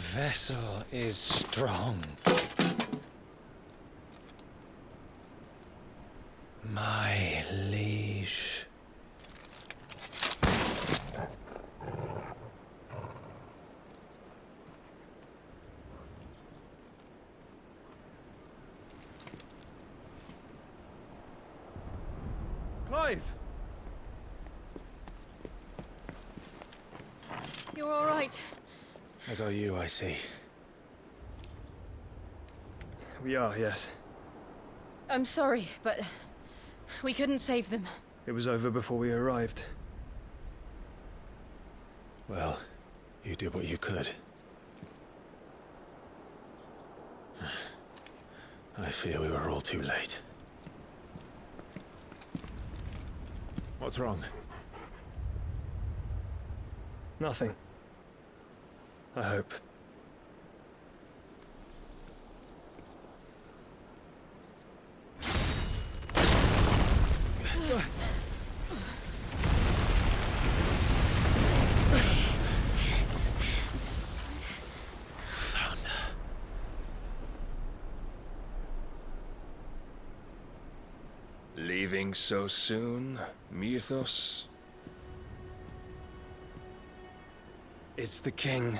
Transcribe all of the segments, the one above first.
vessel is strong. My liege. Clive! You're all right. As are you, I see. We are, yes. I'm sorry, but we couldn't save them. It was over before we arrived. Well, you did what you could. I fear we were all too late. What's wrong? Nothing. I hope. Leaving so soon, Mythos? It's the king.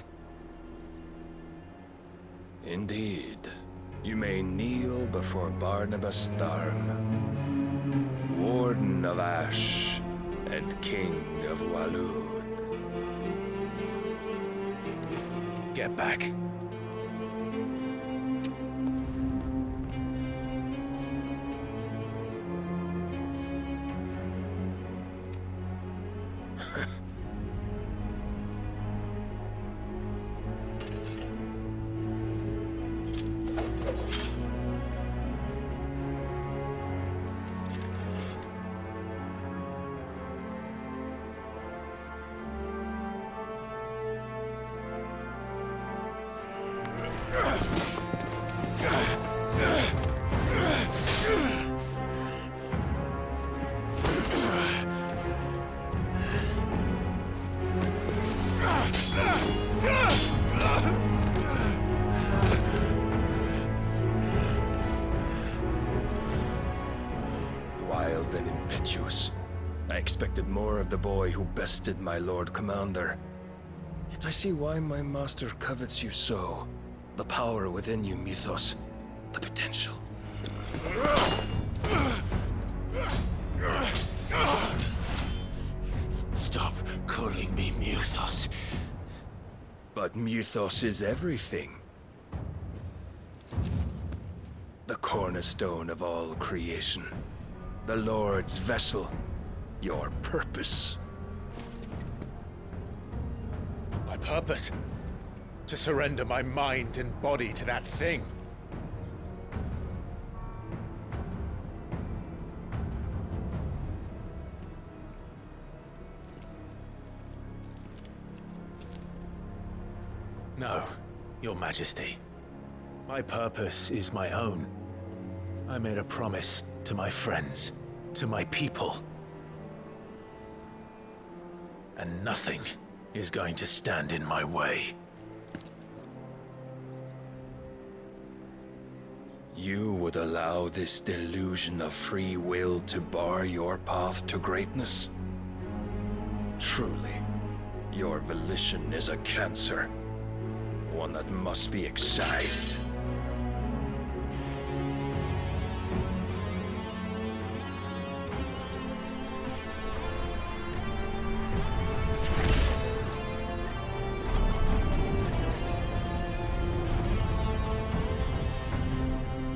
Indeed. You may kneel before Barnabas Tharm, Warden of Ash and King of Walud. Get back. Wild and impetuous. I expected more of the boy who bested my Lord Commander. Yet I see why my master covets you so. The power within you, Mythos. The potential. Stop calling me Mythos. But Mythos is everything. The cornerstone of all creation. The Lord's vessel. Your purpose. My purpose? To surrender my mind and body to that thing. No, Your Majesty. My purpose is my own. I made a promise to my friends, to my people. And nothing is going to stand in my way. You would allow this delusion of free will to bar your path to greatness? Truly, your volition is a cancer. One that must be excised.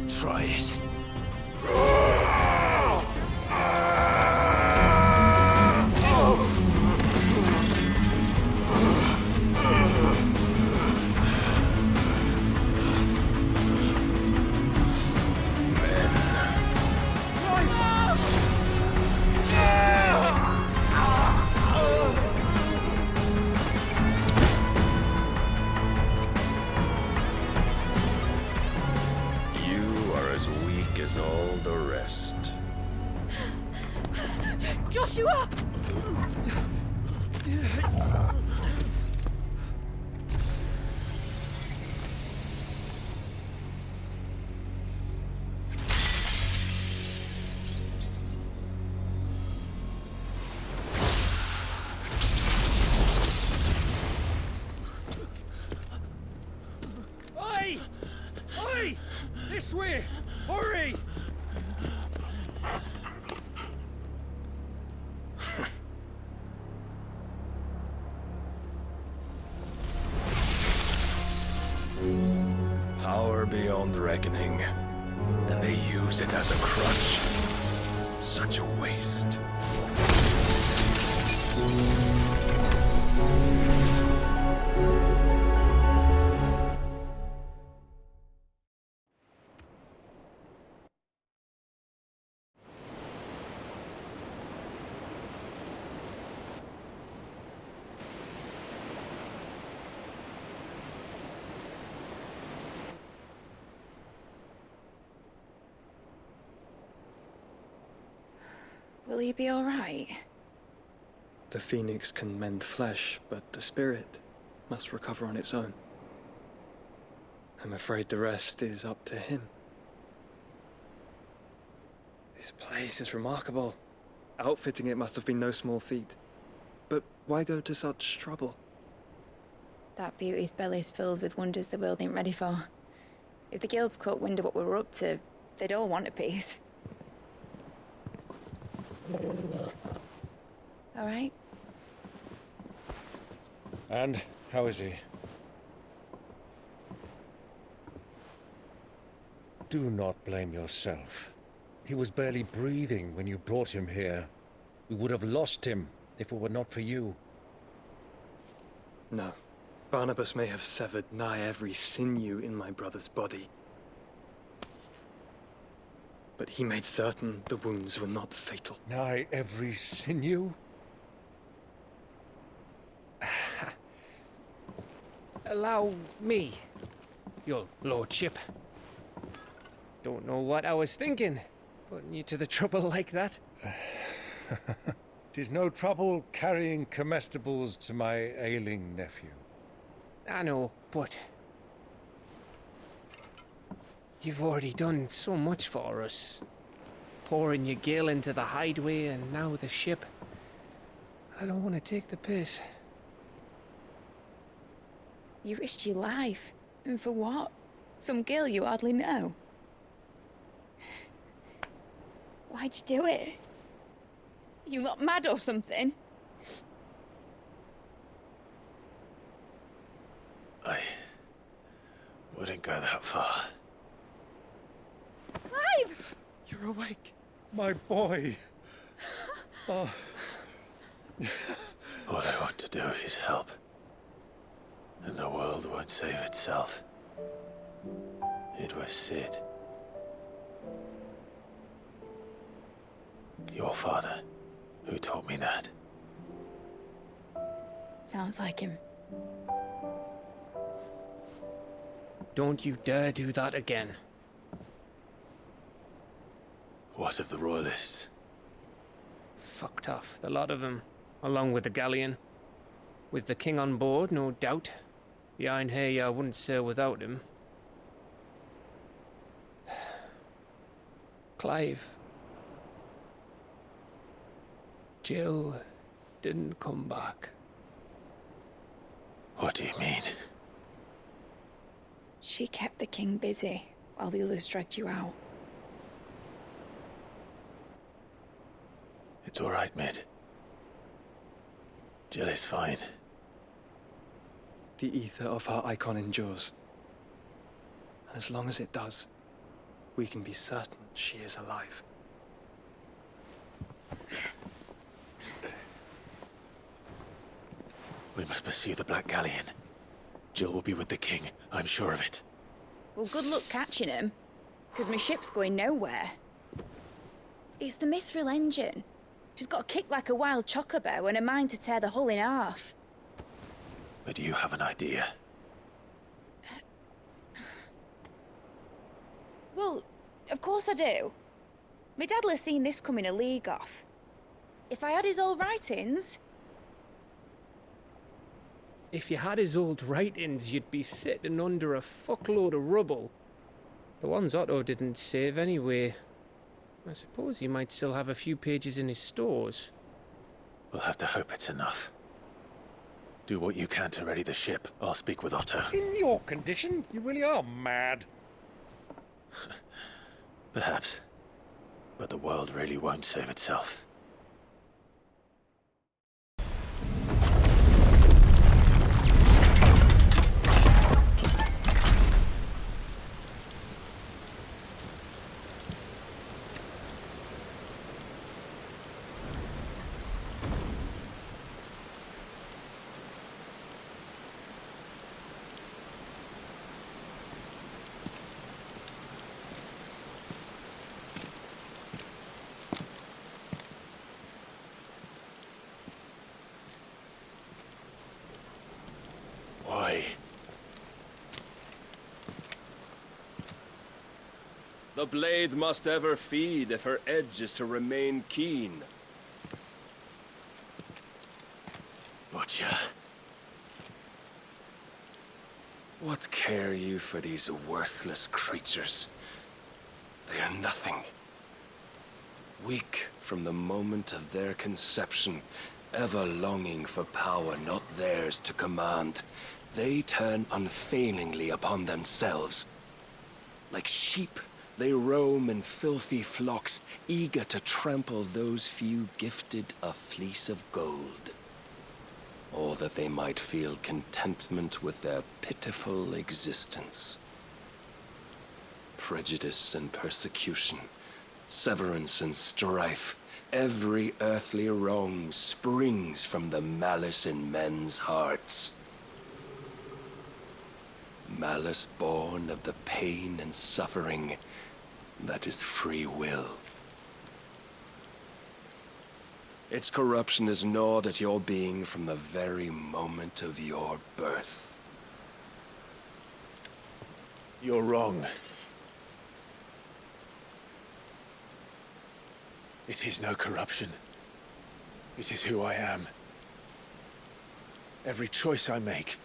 Try it. As all the rest. Joshua! way! Hurry! Power beyond reckoning, and they use it as a crutch. Such a waste. Will he be all right? The phoenix can mend flesh, but the spirit must recover on its own. I'm afraid the rest is up to him. This place is remarkable. Outfitting it must have been no small feat. But why go to such trouble? That beauty's belly's filled with wonders the world ain't ready for. If the guilds caught wind of what we were up to, they'd all want a piece. All right? And how is he? Do not blame yourself. He was barely breathing when you brought him here. We would have lost him if it were not for you. No. Barnabas may have severed nigh every sinew in my brother's body. But he made certain the wounds were not fatal. Nigh every sinew? Allow me, your lordship. Don't know what I was thinking, putting you to the trouble like that. 'Tis no trouble carrying comestibles to my ailing nephew. I know, but you've already done so much for us. Pouring your gale into the hideaway and now the ship. I don't want to take the piss. You risked your life. And for what? Some girl you hardly know. Why'd you do it? You lot mad or something? I wouldn't go that far. Clive! You're awake, my boy. Oh. All I want to do is help. And the world won't save itself. It was Sid. Your father, who taught me that. Sounds like him. Don't you dare do that again. What of the Royalists? Fucked off, the lot of them, along with the galleon. With the king on board, no doubt. Behind here, I wouldn't sail without him. Clive. Jill didn't come back. What do you mean? She kept the king busy while the others dragged you out. It's all right, Mid. Jill is fine. The ether of her icon endures. And as long as it does, we can be certain she is alive. We must pursue the Black Galleon. Jill will be with the king, I'm sure of it. Well, good luck catching him, because my ship's going nowhere. It's the Mithril engine. She's got a kick like a wild chocobo and a mind to tear the hull in half. But you have an idea. Well, of course I do. My dad'll have seen this coming a league off. If I had his old writings... If you had his old writings, you'd be sitting under a fuckload of rubble. The ones Otto didn't save anyway. I suppose he might still have a few pages in his stores. We'll have to hope it's enough. Do what you can to ready the ship. I'll speak with Otto. In your condition, you really are mad. Perhaps. But the world really won't save itself. Why? The blade must ever feed if her edge is to remain keen. Butcher. What care you for these worthless creatures? They are nothing. Weak from the moment of their conception, ever longing for power not theirs to command, they turn unfailingly upon themselves. Like sheep, they roam in filthy flocks, eager to trample those few gifted a fleece of gold. Or that they might feel contentment with their pitiful existence. Prejudice and persecution, severance and strife, every earthly wrong springs from the malice in men's hearts. Malice born of the pain and suffering that is free will. Its corruption is gnawed at your being from the very moment of your birth. You're wrong. It is no corruption. It is who I am. Every choice I make,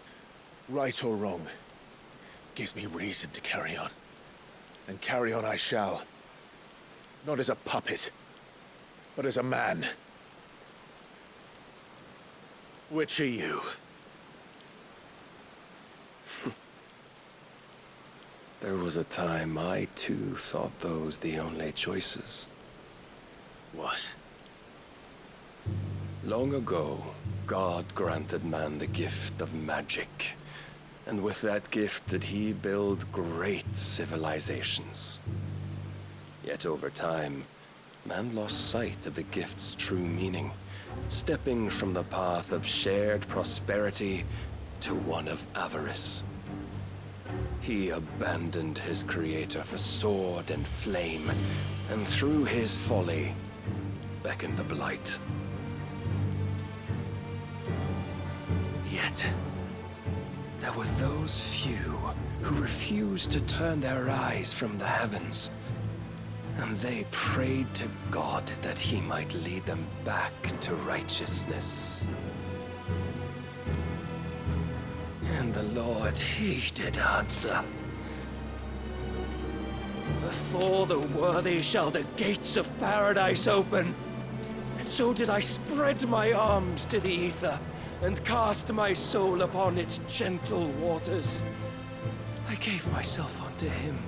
right or wrong, gives me reason to carry on. And carry on I shall. Not as a puppet, but as a man. Which are you? There was a time I too thought those the only choices. What? Long ago, God granted man the gift of magic. And with that gift did he build great civilizations. Yet over time, man lost sight of the gift's true meaning, stepping from the path of shared prosperity to one of avarice. He abandoned his creator for sword and flame, and through his folly, beckoned the blight. Yet, there were those few who refused to turn their eyes from the heavens, and they prayed to God that he might lead them back to righteousness. And the Lord, he did answer. Before the worthy shall the gates of paradise open. And so did I spread my arms to the ether, and cast my soul upon its gentle waters. I gave myself unto him.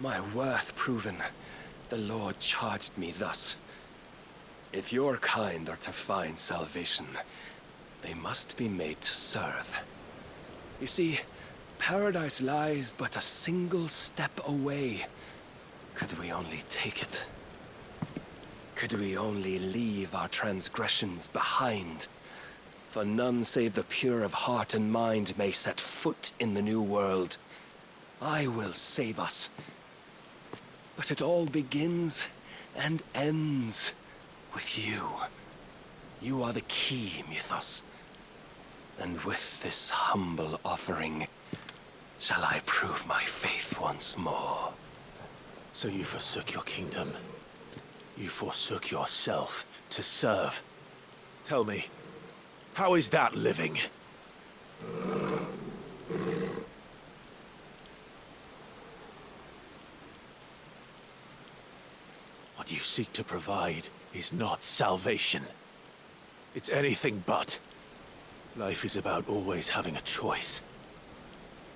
My worth proven, the Lord charged me thus. If your kind are to find salvation, they must be made to serve. You see, paradise lies but a single step away. Could we only take it? Could we only leave our transgressions behind? For none save the pure of heart and mind may set foot in the new world. I will save us. But it all begins and ends with you. You are the key, Mythos. And with this humble offering, shall I prove my faith once more. So you forsook your kingdom. You forsook yourself to serve. Tell me, how is that living? What you seek to provide is not salvation. It's anything but. Life is about always having a choice.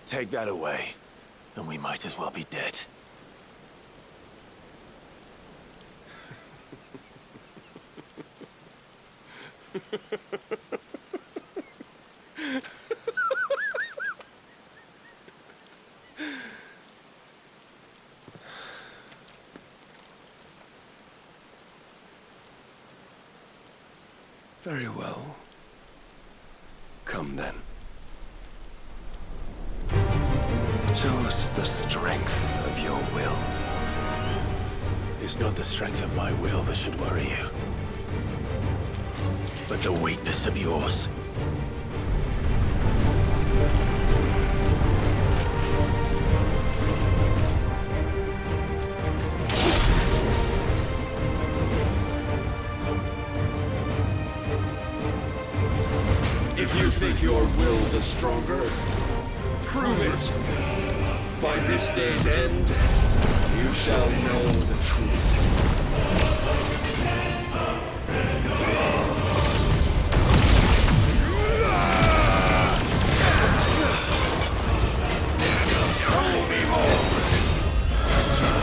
Take that away, and we might as well be dead. Very well. Come then. Show us the strength of your will. It's not the strength of my will that should worry you, but the weakness of yours. If you think your will the stronger, prove it. By this day's end, you shall know the truth. Show me more! Let's try.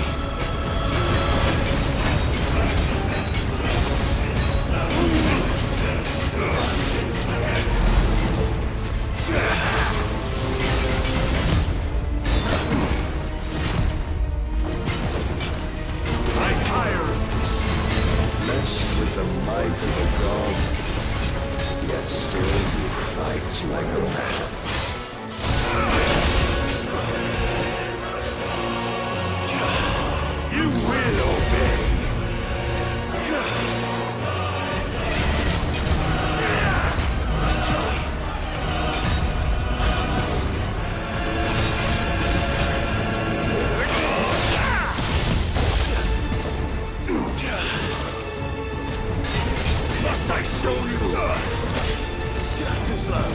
With the might of a god, yet still you fight like a man. You will obey. Must I show you? Too slow.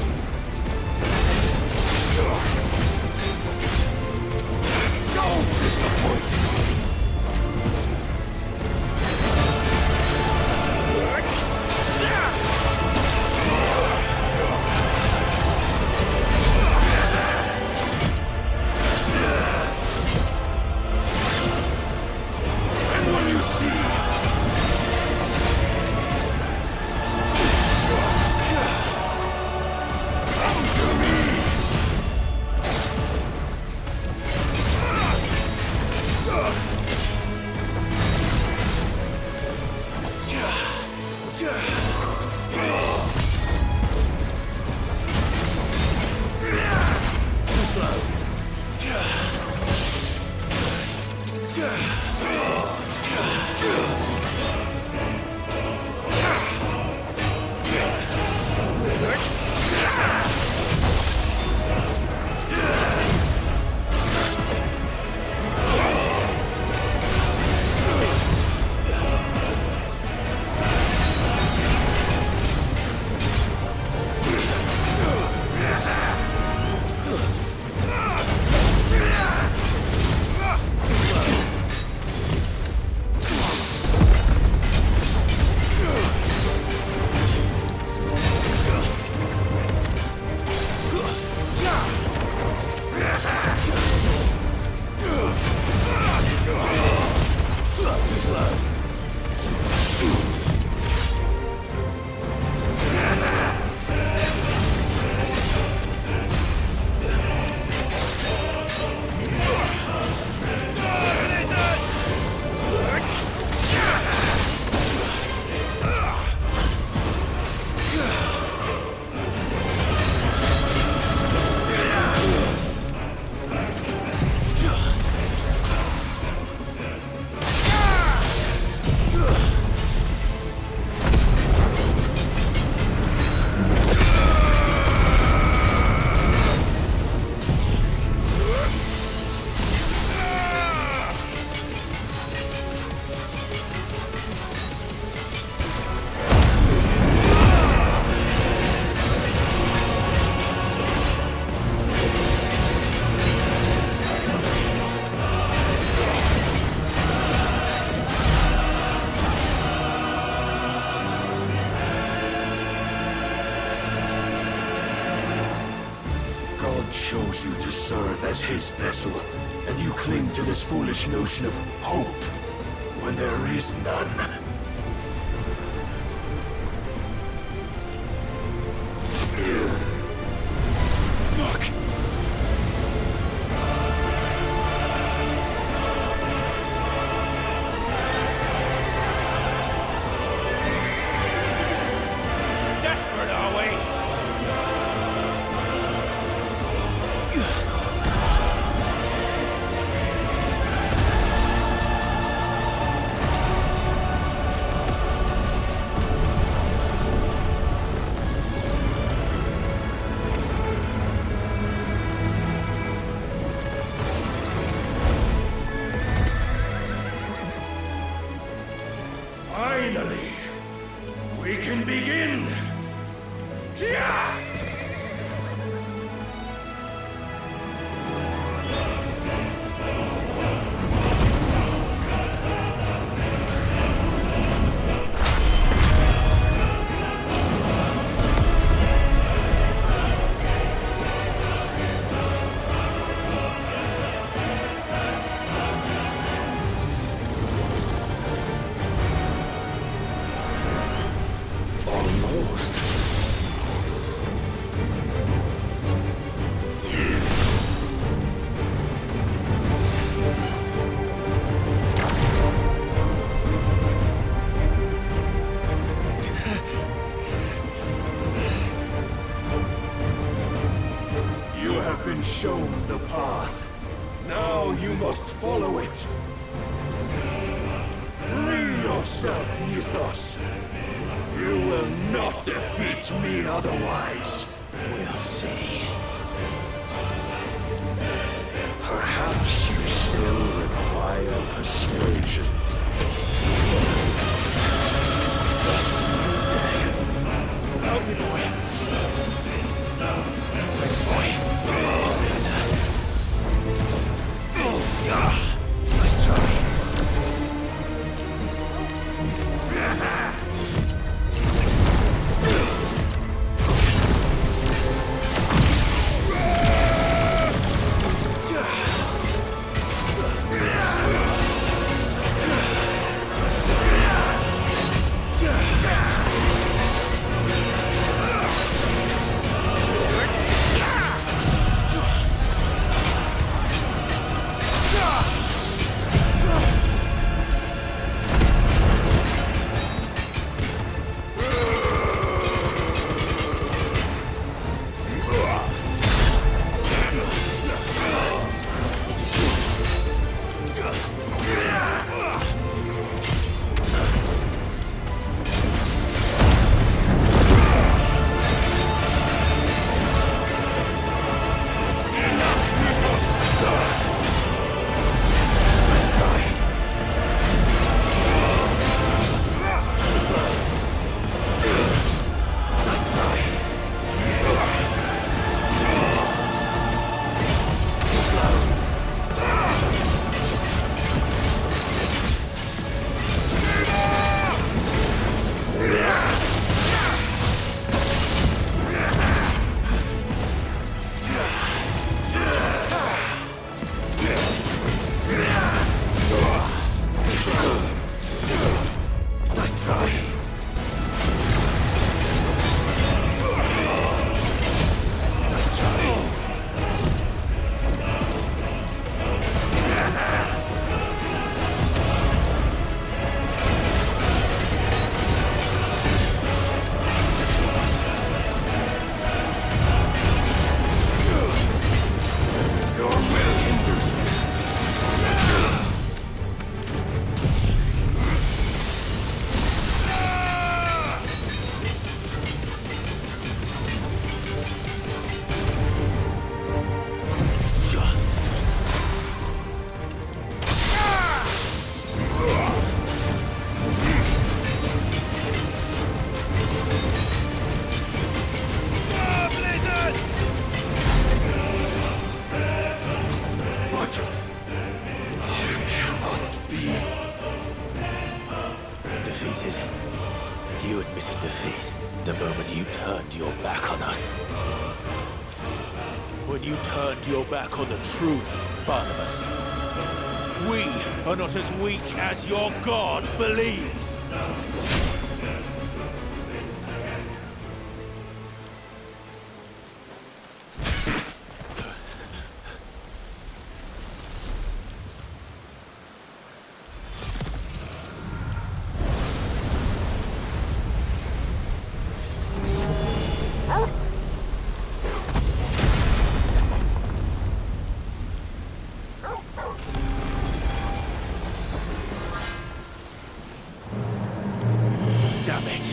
God chose you to serve as his vessel, and you cling to this foolish notion of hope when there is none. Fuck! Desperate, are we? Finally, we can begin. Yeah! Almost. You have been shown the path. Now you must follow it. Free yourself, Mythos. You will not defeat me otherwise. We'll see. Perhaps you still require persuasion. Help me, boy. Thanks, boy. That's better. Nice try. You admitted defeat the moment you turned your back on us. when you turned your back on the truth, Barnabas. We are not as weak as your god believes. Damn it.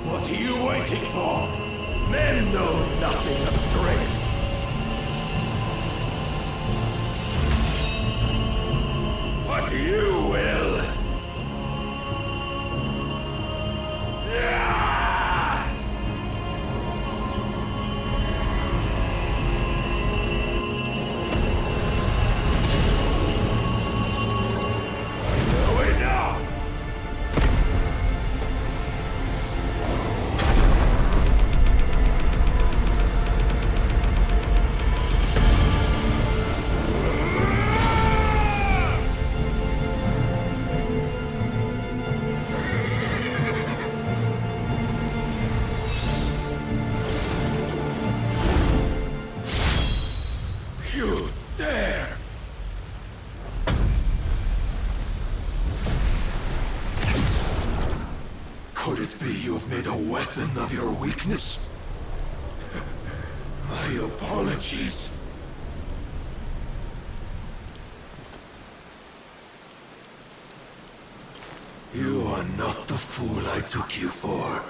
What are you waiting for? Men know nothing of strength. What you will. Going now! You dare! Could it be you have made a weapon of your weakness? My apologies. You are not the fool I took you for.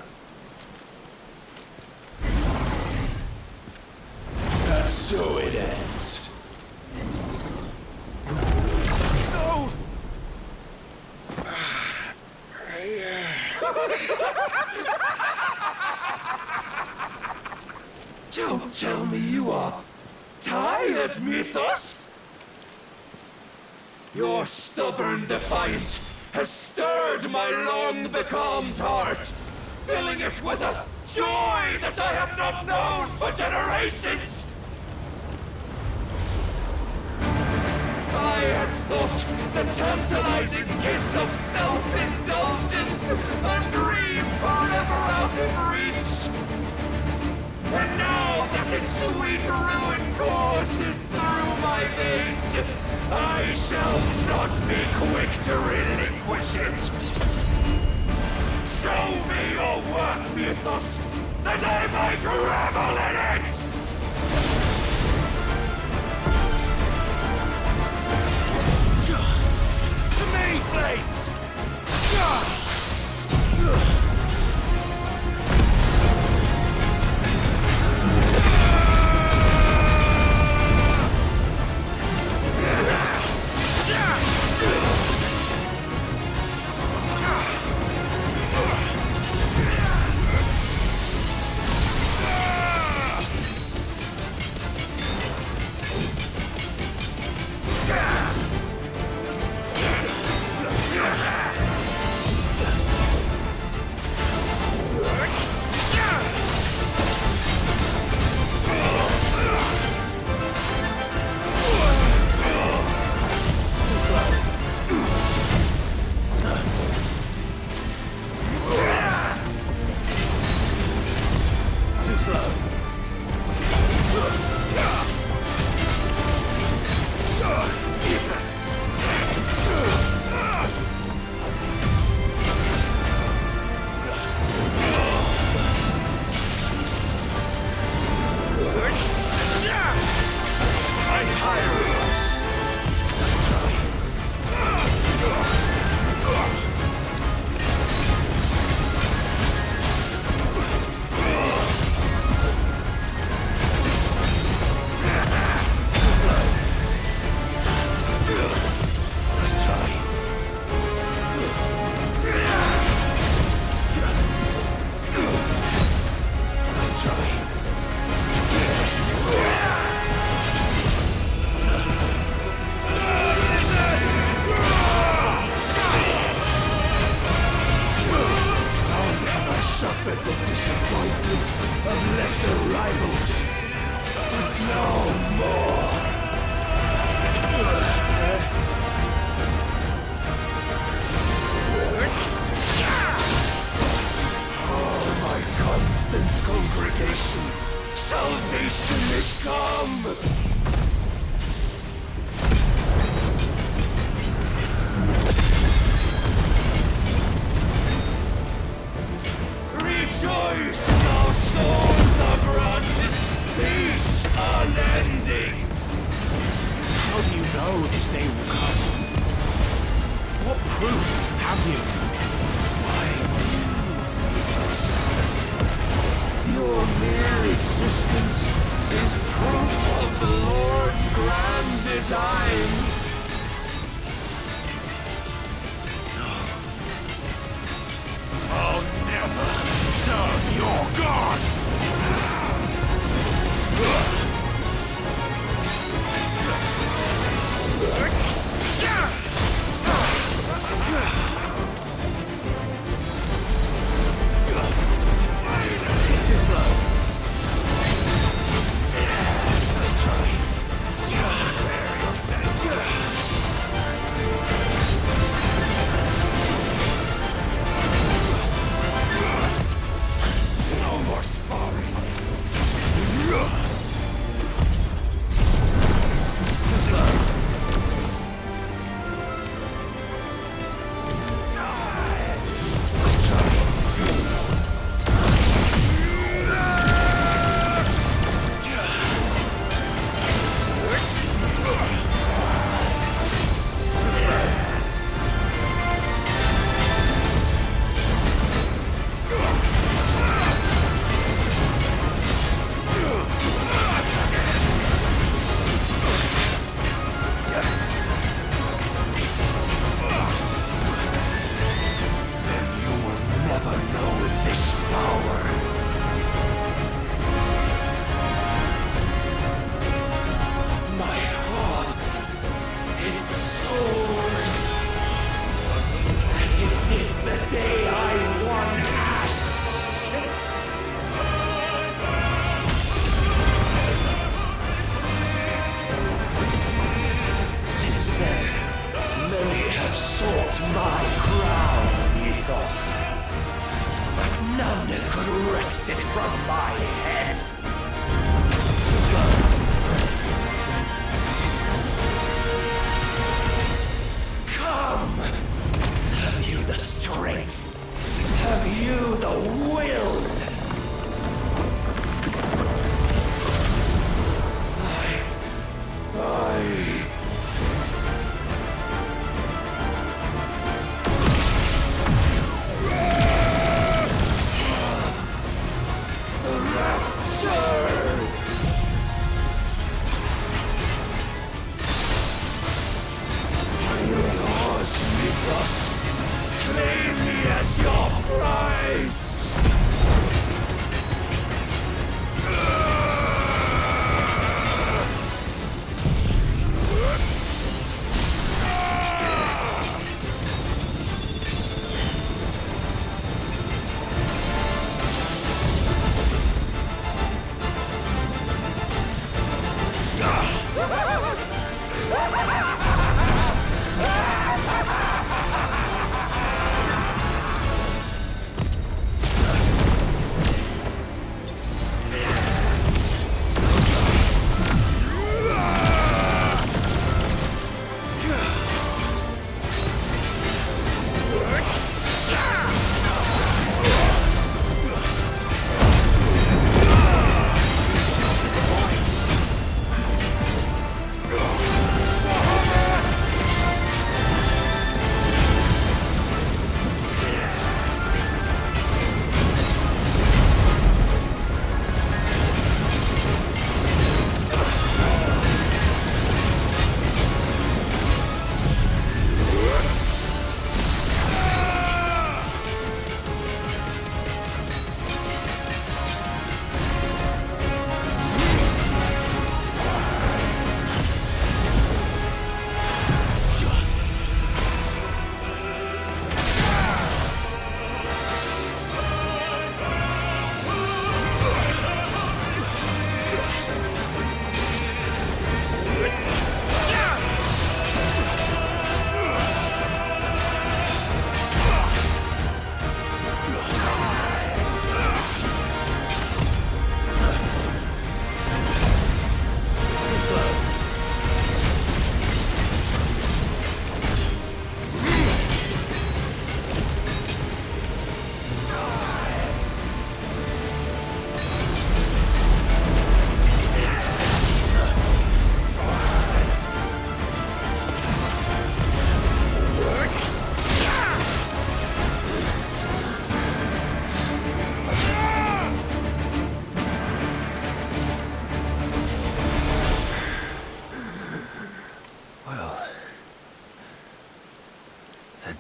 And so it ends. No! Don't tell me you are tired, Mythos! Your stubborn defiance has stirred my long-becalmed heart, filling it with a joy that I have not known for generations! I had thought the tantalizing kiss of self-indulgence a dream forever out of reach. And now that its sweet ruin courses through my veins, I shall not be quick to relinquish it. Show me your work, Mythos, that I might revel in it! To me, Flames! Salvation is come! Rejoice as our souls are granted peace unending! How do you know this day will come? What proof have you? Why Your mere existence is proof of the Lord's grand design. I'll never serve your god! It is low. Let's try. Prepare yourself.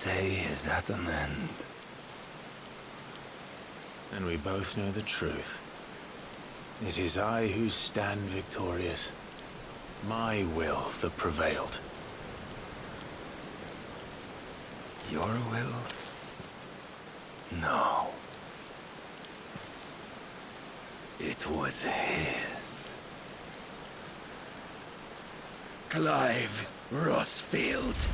day is at an end. And we both know the truth. It is I who stand victorious. My will that prevailed. Your will? No. It was his. Clive Rossfield.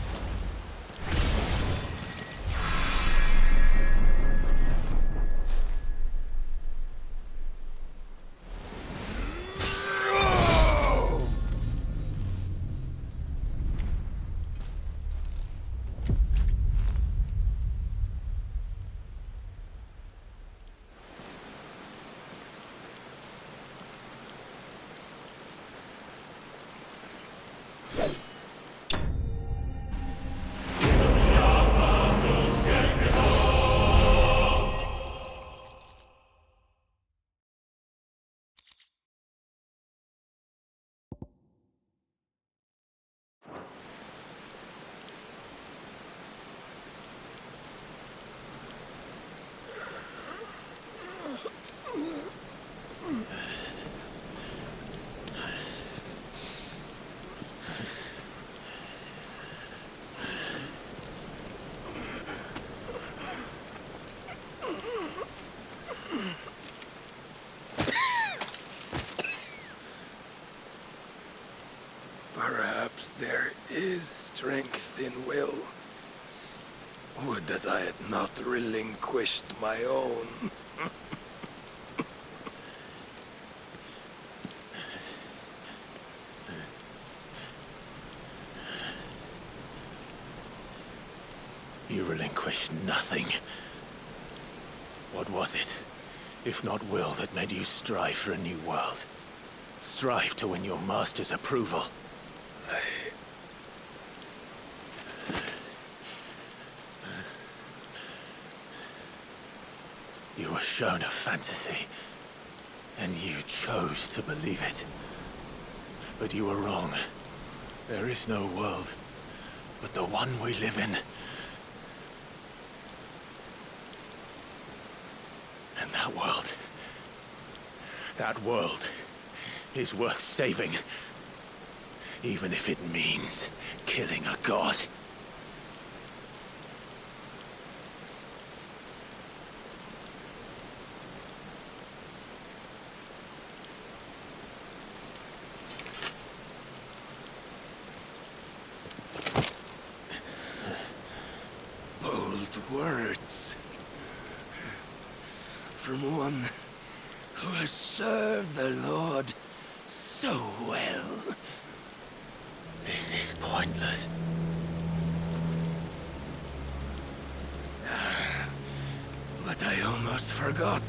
Perhaps there is strength in will. Would that I had not relinquished my own. You relinquished nothing. What was it, if not will, that made you strive for a new world? Strive to win your master's approval? You were shown a fantasy, and you chose to believe it. But you were wrong. There is no world, but the one we live in. And that world is worth saving, even if it means killing a god. Bold words. From one who has served the Lord so well. This is pointless. But I almost forgot.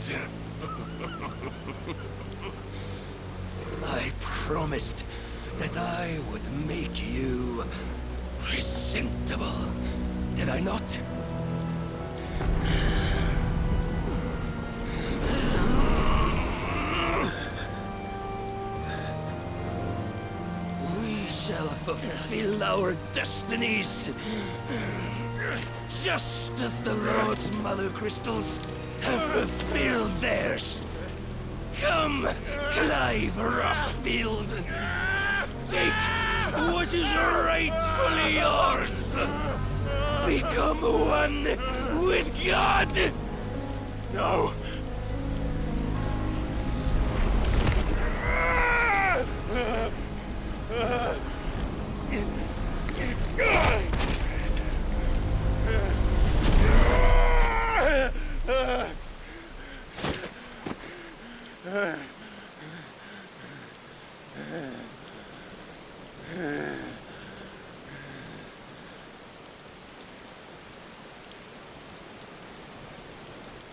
I promised that I would make you presentable. Did I not? We shall fulfill our destinies, just as the Lord's Mother Crystals have fulfilled theirs. Come, Clive Rossfield. Take what is rightfully yours. Become one with God. No!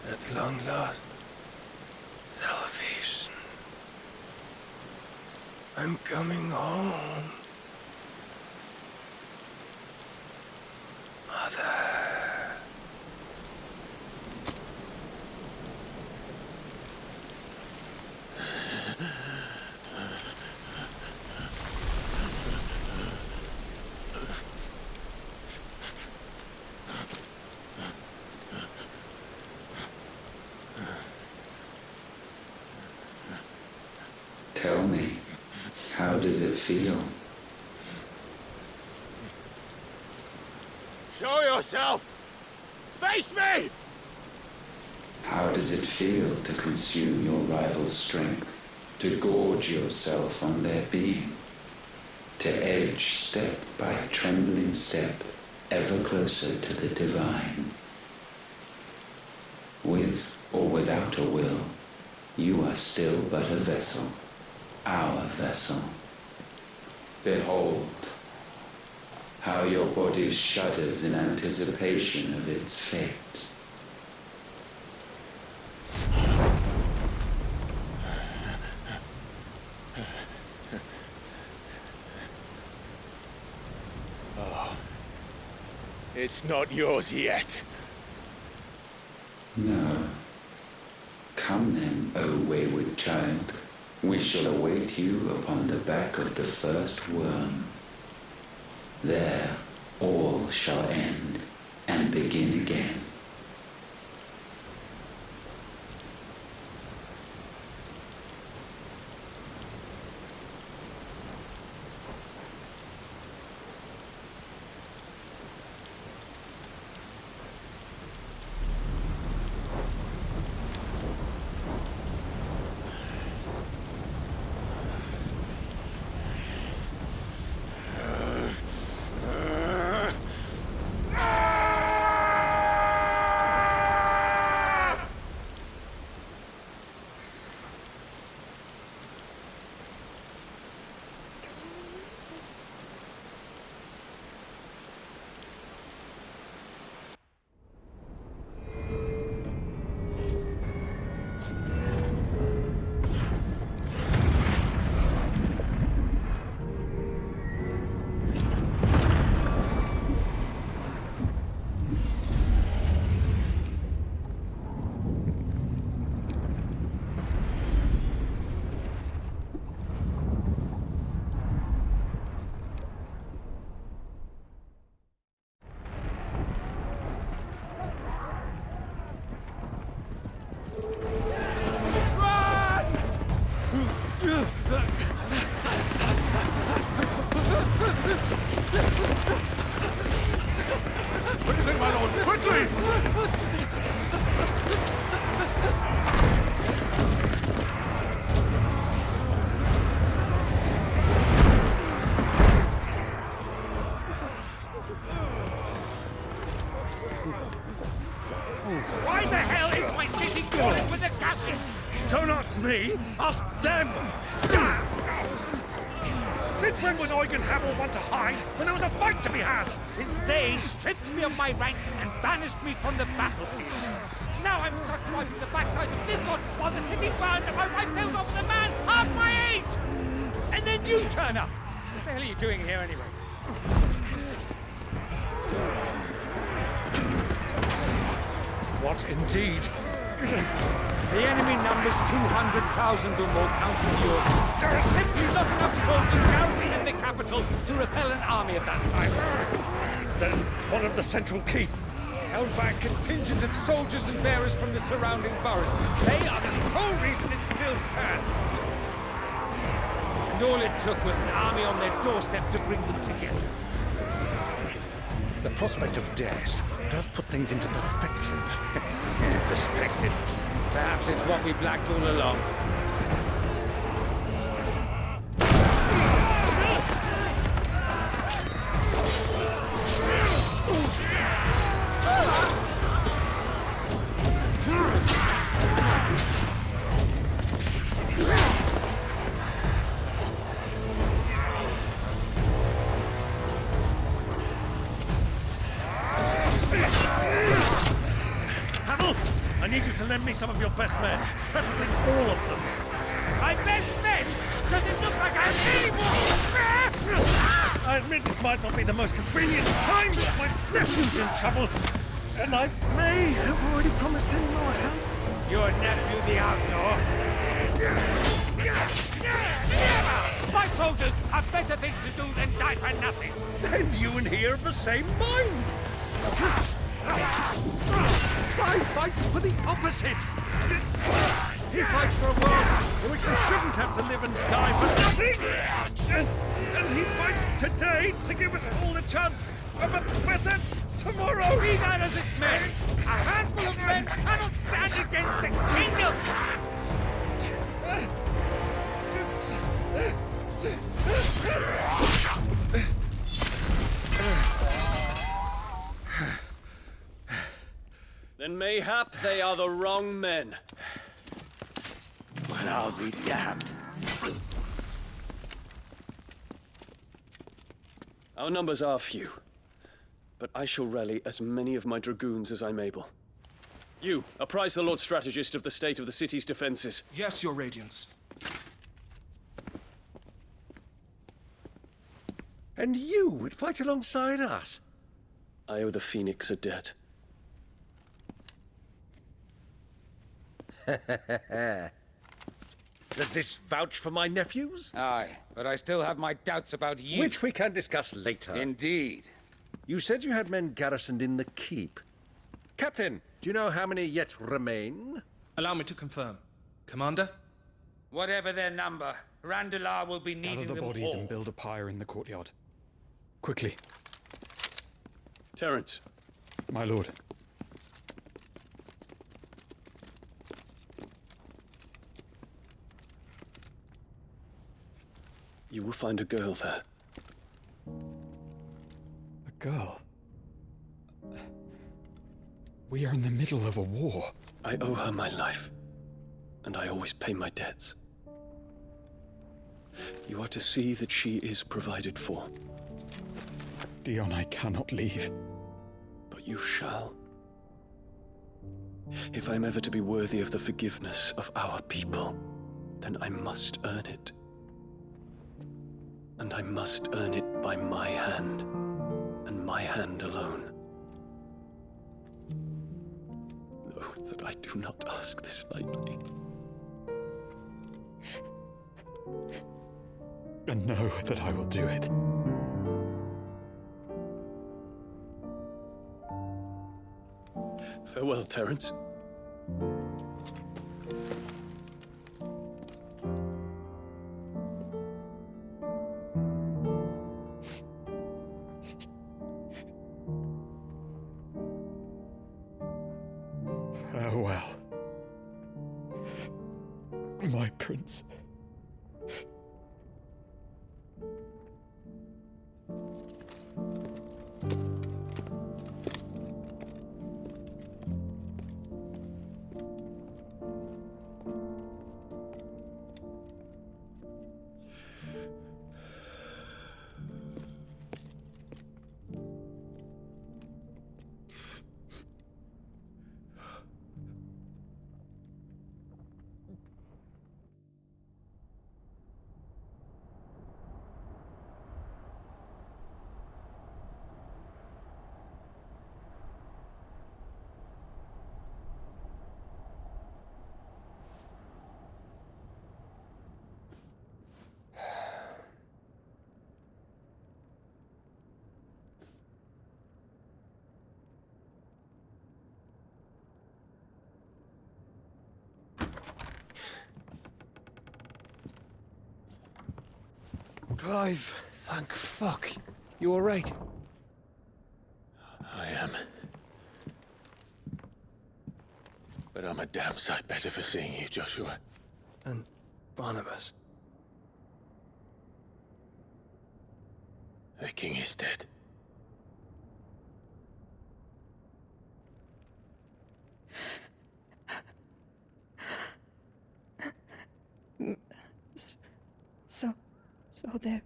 At long last, salvation. I'm coming home. Mother. Tell me, how does it feel? Show yourself! Face me! How does it feel to consume your rival's strength, to gorge yourself on their being, to edge step by trembling step ever closer to the divine? With or without a will, you are still but a vessel, our vessel. Behold, how your body shudders in anticipation of its fate. It's not yours yet. No. Come then, O wayward child. We shall await you upon the back of the first worm. There, all shall end and begin again. Quickly, my lord, quickly! Why the hell is my city falling with the captain? Don't ask me, ask them! Since when was Eugen Hamel one to hide when there was a fight to be had? Since they stripped me of my rank and banished me from the battlefield. Now I'm stuck wiping the backsides of this lot while the city burns and my wife tells off the man half my age! And then you turn up! What the hell are you doing here anyway? What indeed? The enemy numbers 200,000 or more, counting yours. There are simply not enough soldiers garrisoned in the capital to repel an army of that size. Then one of the central keep. Held by a contingent of soldiers and bearers from the surrounding boroughs. They are the sole reason it still stands. And all it took was an army on their doorstep to bring them together. The prospect of death does put things into perspective. Perspective. Perhaps it's what we've lacked all along. I need you to lend me some of your best men, preferably all of them. My best men? Does it look like I'm evil? I admit this might not be the most convenient time, but my nephew's in trouble, and I may have already promised him more help. Your nephew, the outlaw? My soldiers have better things to do than die for nothing. And you and he are of the same mind. Try fights for the opposite. He fights for a world in which they shouldn't have to live and die for nothing! And he fights today to give us all a chance of a better tomorrow! Be that as it may, a handful of men cannot stand against a kingdom! Then mayhap they are the wrong men. Well, I'll be damned. Our numbers are few, but I shall rally as many of my dragoons as I'm able. You, apprise the Lord Strategist of the state of the city's defenses. Yes, Your Radiance. And you would fight alongside us? I owe the Phoenix a debt. Does this vouch for my nephews? Aye, but I still have my doubts about you. Which we can discuss later. Indeed. You said you had men garrisoned in the keep. Captain, do you know how many yet remain? Allow me to confirm. Commander? Whatever their number, Randalar will be needing Gather the them bodies all. and build a pyre in the courtyard. Quickly. Terence. My lord. You will find a girl there. A girl? We are in the middle of a war. I owe her my life, and I always pay my debts. You are to see that she is provided for. Dion, I cannot leave. But you shall. If I'm ever to be worthy of the forgiveness of our people, then I must earn it. And I must earn it by my hand, and my hand alone. Know that I do not ask this lightly. And know that I will do it. Farewell, Terence. Farewell, my prince. Clive! Thank fuck. You alright? I am. But I'm a damn sight better for seeing you, Joshua. And Barnabas. The king is dead. So they're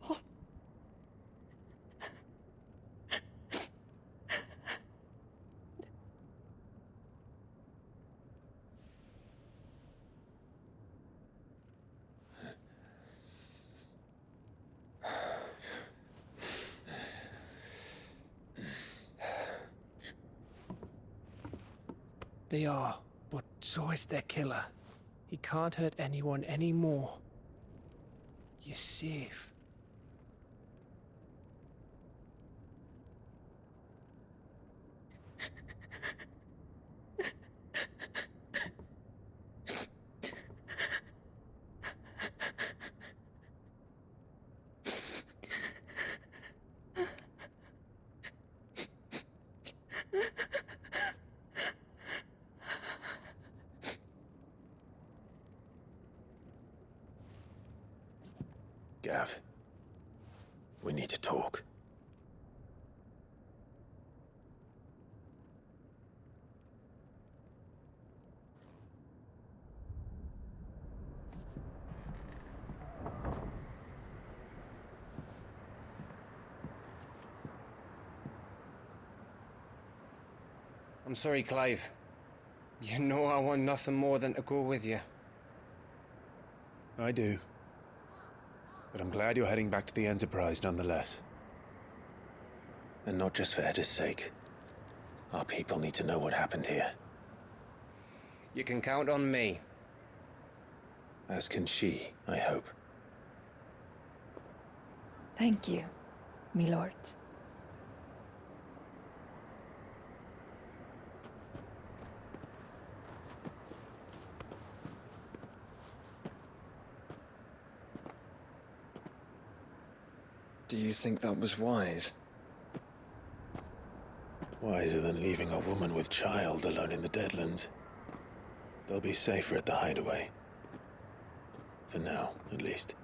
all... They are, but so is their killer. He can't hurt anyone anymore. You're safe. Gav, we need to talk. I'm sorry, Clive. You know I want nothing more than to go with you. I do. But I'm glad you're heading back to the Enterprise nonetheless. And not just for Edda's sake. Our people need to know what happened here. You can count on me. As can she, I hope. Thank you, my lords. Do you think that was wise? Wiser than leaving a woman with child alone in the Deadlands. They'll be safer at the hideaway. For now, at least.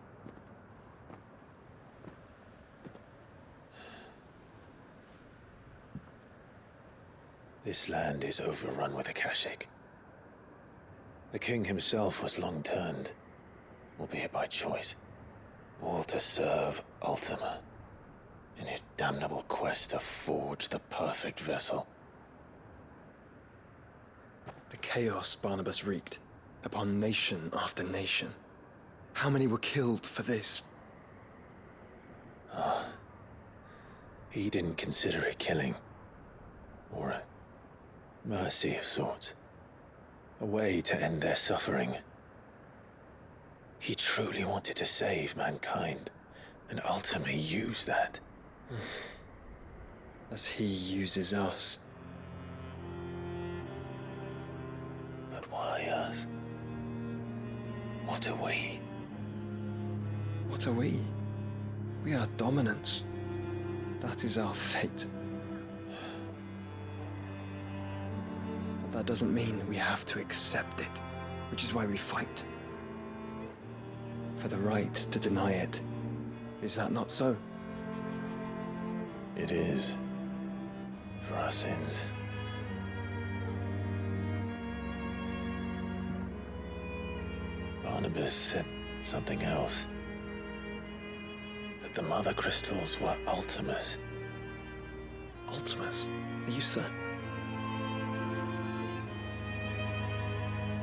This land is overrun with Akashic. The king himself was long turned, albeit by choice. All to serve Ultima, in his damnable quest to forge the perfect vessel. The chaos Barnabas wreaked upon nation after nation. How many were killed for this? He didn't consider it killing. Or a mercy of sorts. A way to end their suffering. He truly wanted to save mankind, and ultimately used that. As he uses us. But why us? What are we? What are we? We are dominance. That is our fate. But that doesn't mean we have to accept it, which is why we fight. For the right to deny it. Is that not so? It is. For our sins. Barnabas said something else. That the mother crystals were Ultimas. Ultimas? Are you certain?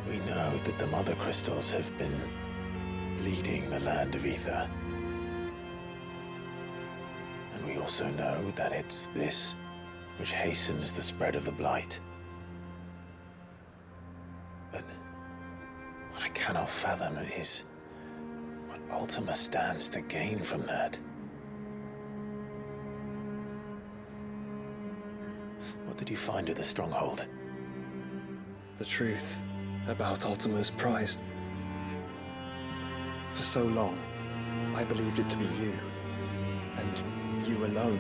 We know that the mother crystals have been leading the land of ether. And we also know that it's this which hastens the spread of the blight. But what I cannot fathom is what Ultima stands to gain from that. What did you find at the stronghold? The truth about Ultima's prize. For so long, I believed it to be you, and you alone.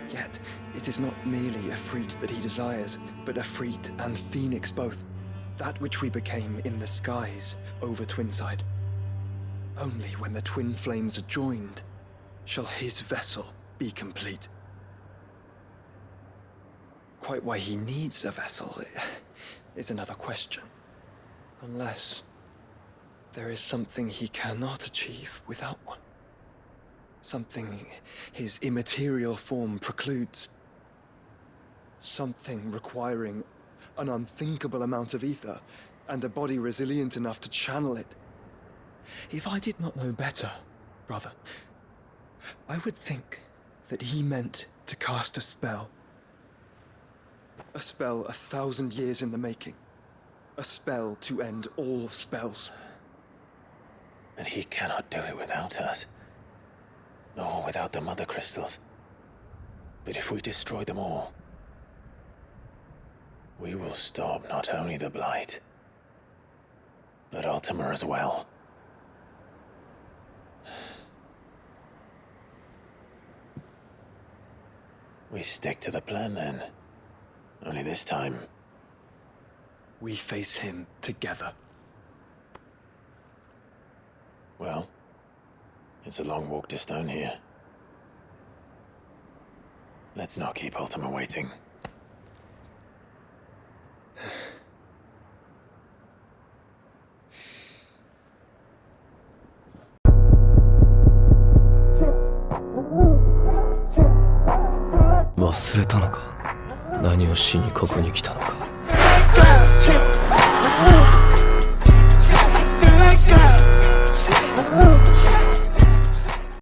Yet, it is not merely a freat that he desires, but a freat and phoenix both. That which we became in the skies over Twinside. Only when the twin flames are joined, shall his vessel be complete. Quite why he needs a vessel is another question. Unless there is something he cannot achieve without one. Something his immaterial form precludes. Something requiring an unthinkable amount of ether and a body resilient enough to channel it. If I did not know better, brother, I would think that he meant to cast a spell. A spell 1,000 years in the making. A spell to end all spells. And he cannot do it without us. Nor without the mother crystals. But if we destroy them all, we will stop not only the blight, but Ultima as well. We stick to the plan then. Only this time, we face him together. Well, It's a long walk to stone here. Let's not keep Ultima waiting.忘れたのか。何をしにここに来たのか。